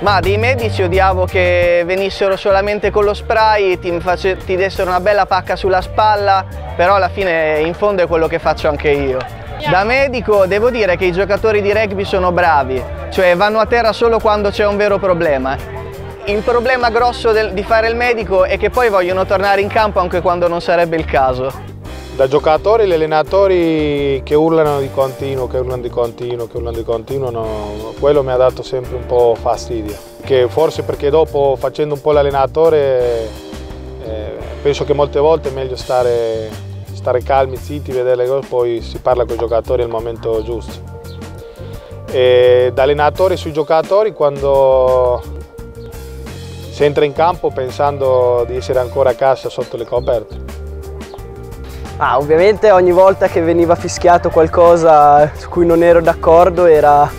Ma dei medici odiavo che venissero solamente con lo spray, ti dessero una bella pacca sulla spalla, però alla fine in fondo è quello che faccio anche io. Da medico devo dire che i giocatori di rugby sono bravi, cioè vanno a terra solo quando c'è un vero problema. Il problema grosso di fare il medico è che poi vogliono tornare in campo anche quando non sarebbe il caso. Da giocatori, gli allenatori che urlano di continuo, che urlano di continuo, che urlano di continuo, no, quello mi ha dato sempre un po' fastidio. Che forse perché dopo, facendo un po' l'allenatore, penso che molte volte è meglio stare calmi, zitti, vedere le cose, poi si parla con i giocatori al momento giusto. E da allenatore sui giocatori, quando si entra in campo pensando di essere ancora a casa sotto le coperte. Ovviamente ogni volta che veniva fischiato qualcosa su cui non ero d'accordo era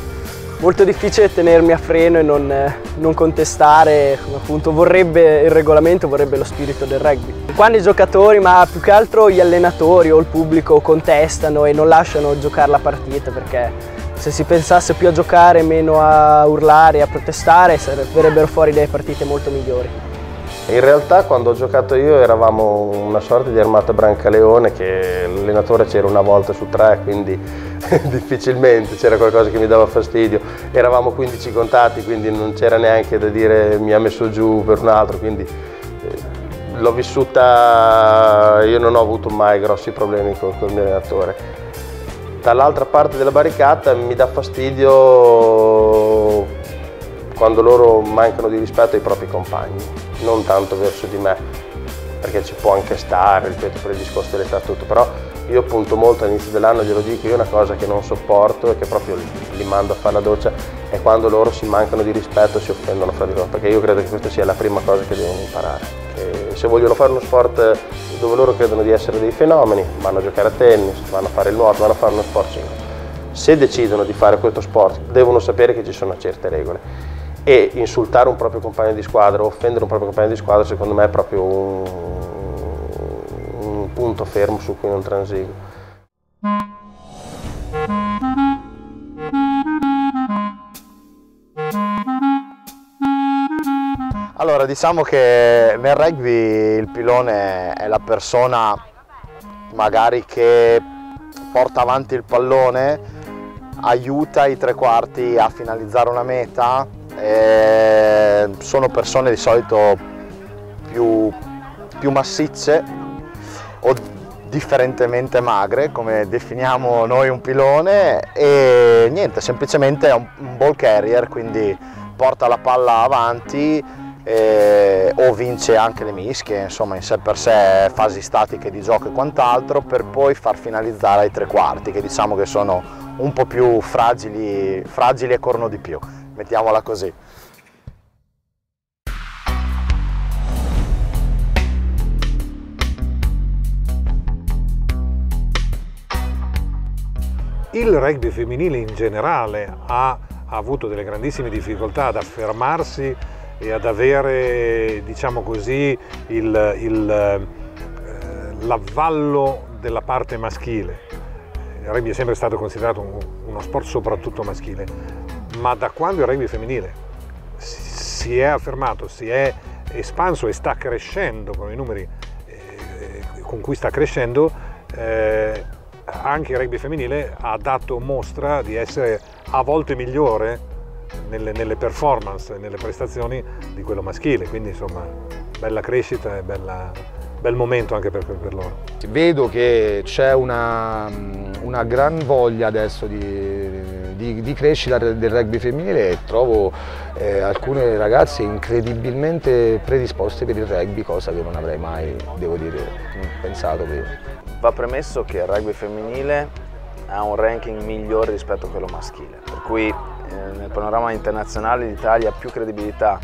molto difficile tenermi a freno e non contestare, appunto vorrebbe il regolamento, vorrebbe lo spirito del rugby. Quando i giocatori, ma più che altro gli allenatori o il pubblico contestano e non lasciano giocare la partita, perché se si pensasse più a giocare e meno a urlare e a protestare verrebbero fuori delle partite molto migliori. In realtà quando ho giocato io eravamo una sorta di armata Brancaleone, che l'allenatore c'era una volta su 3, quindi difficilmente c'era qualcosa che mi dava fastidio. Eravamo 15 contatti, quindi non c'era neanche da dire mi ha messo giù per un altro, quindi l'ho vissuta, io non ho avuto mai grossi problemi con il mio allenatore. Dall'altra parte della barricata mi dà fastidio quando loro mancano di rispetto ai propri compagni, non tanto verso di me, perché ci può anche stare, ripeto, per il discorso dell'età tutto, però io appunto molto all'inizio dell'anno glielo dico, io una cosa che non sopporto e che proprio li mando a fare la doccia è quando loro si mancano di rispetto e si offendono fra di loro, perché io credo che questa sia la prima cosa che devono imparare, che se vogliono fare uno sport dove loro credono di essere dei fenomeni, vanno a giocare a tennis, vanno a fare il nuoto, vanno a fare uno sport singolo. Se decidono di fare questo sport devono sapere che ci sono certe regole. E insultare un proprio compagno di squadra o offendere un proprio compagno di squadra secondo me è proprio un punto fermo su cui non transigo. Allora, diciamo che nel rugby il pilone è la persona magari che porta avanti il pallone, aiuta i tre quarti a finalizzare una meta. Sono persone di solito più massicce o differentemente magre, come definiamo noi un pilone, e niente, semplicemente è un ball carrier, quindi porta la palla avanti o vince anche le mischie, insomma in sé per sé fasi statiche di gioco e quant'altro, per poi far finalizzare ai tre quarti, che diciamo che sono un po' più fragili e corrono di più. Mettiamola così. Il rugby femminile in generale ha avuto delle grandissime difficoltà ad affermarsi e ad avere, diciamo così, l'avvallo della parte maschile. Il rugby è sempre stato considerato uno sport soprattutto maschile. Ma da quando il rugby femminile si è affermato, si è espanso e sta crescendo con i numeri con cui sta crescendo, anche il rugby femminile ha dato mostra di essere a volte migliore nelle performance, nelle prestazioni di quello maschile, quindi insomma bella crescita e bel momento anche per loro. Vedo che c'è una gran voglia adesso di crescita del rugby femminile e trovo alcune ragazze incredibilmente predisposte per il rugby, cosa che non avrei mai, devo dire, pensato prima. Va premesso che il rugby femminile ha un ranking migliore rispetto a quello maschile, per cui nel panorama internazionale l'Italia ha più credibilità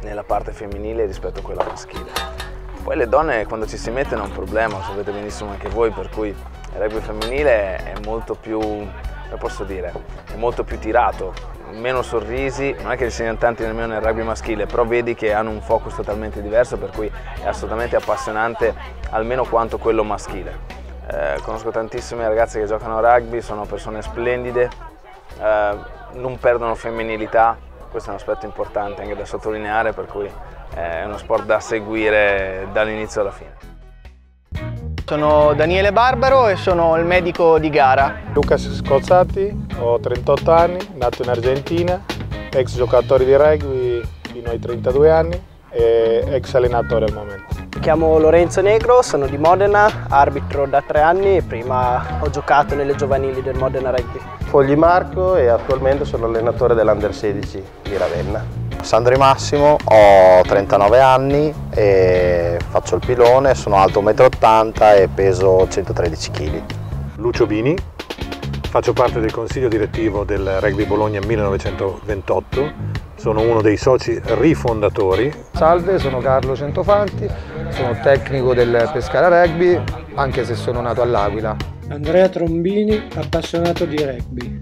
nella parte femminile rispetto a quella maschile. Poi le donne quando ci si mette non è un problema, lo sapete benissimo anche voi, per cui il rugby femminile è molto più, come posso dire, è molto più tirato, meno sorrisi, non è che li siano tanti nemmeno nel rugby maschile, però vedi che hanno un focus totalmente diverso, per cui è assolutamente appassionante almeno quanto quello maschile. Conosco tantissime ragazze che giocano a rugby, sono persone splendide, non perdono femminilità, questo è un aspetto importante anche da sottolineare, per cui è uno sport da seguire dall'inizio alla fine. Sono Daniele Barbaro e sono il medico di gara. Lucas Scozzati, ho 38 anni, nato in Argentina, ex giocatore di rugby fino ai 32 anni e ex allenatore al momento. Mi chiamo Lorenzo Negro, sono di Modena, arbitro da 3 anni e prima ho giocato nelle giovanili del Modena Rugby. Fogli Marco e attualmente sono allenatore dell'Under 16 di Ravenna. Sandri Massimo, ho 39 anni e faccio il pilone, sono alto 1,80 m e peso 113 kg. Lucio Bini, faccio parte del consiglio direttivo del Rugby Bologna 1928, sono uno dei soci rifondatori. Salve, sono Carlo Centofanti, sono tecnico del Pescara Rugby, anche se sono nato all'Aquila. Andrea Trombini, appassionato di rugby.